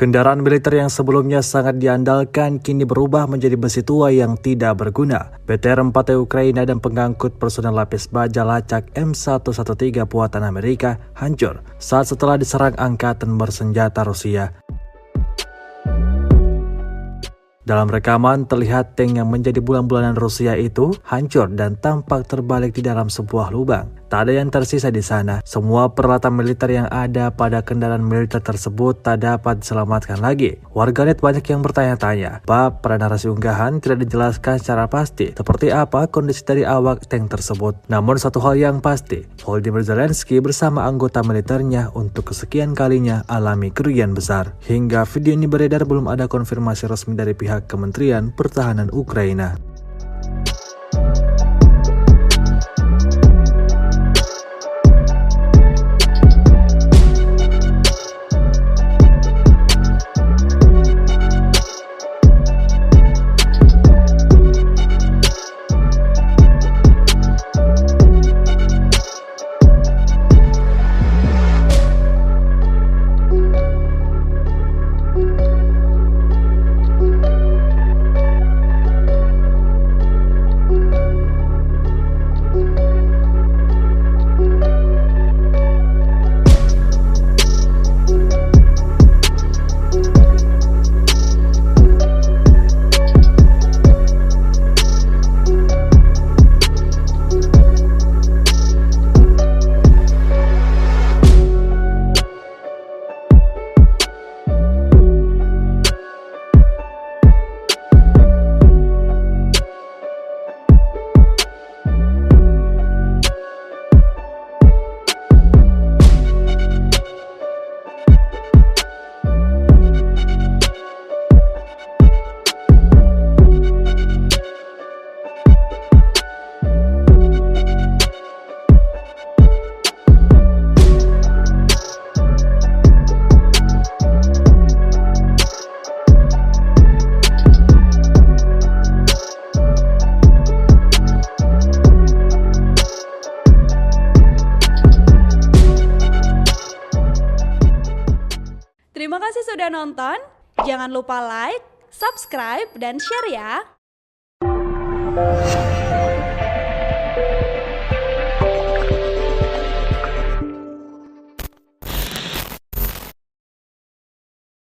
Kendaraan militer yang sebelumnya sangat diandalkan kini berubah menjadi besi tua yang tidak berguna. BTR-4 Ukraina dan pengangkut personel lapis baja lacak M113 buatan Amerika hancur setelah diserang angkatan bersenjata Rusia. Dalam rekaman terlihat tank yang menjadi bulan-bulanan Rusia itu hancur dan tampak terbalik di dalam sebuah lubang. Tak ada yang tersisa di sana. Semua peralatan militer yang ada pada kendaraan militer tersebut tak dapat diselamatkan lagi. Warganet banyak yang bertanya-tanya, pada narasi unggahan tidak dijelaskan secara pasti seperti apa kondisi dari awak tank tersebut. Namun satu hal yang pasti, Volodymyr Zelensky bersama anggota militernya untuk kesekian kalinya alami kerugian besar. Hingga video ini beredar belum ada konfirmasi resmi dari pihak Kementerian Pertahanan Ukraina. Terima kasih sudah nonton. Jangan lupa like, subscribe, dan share ya.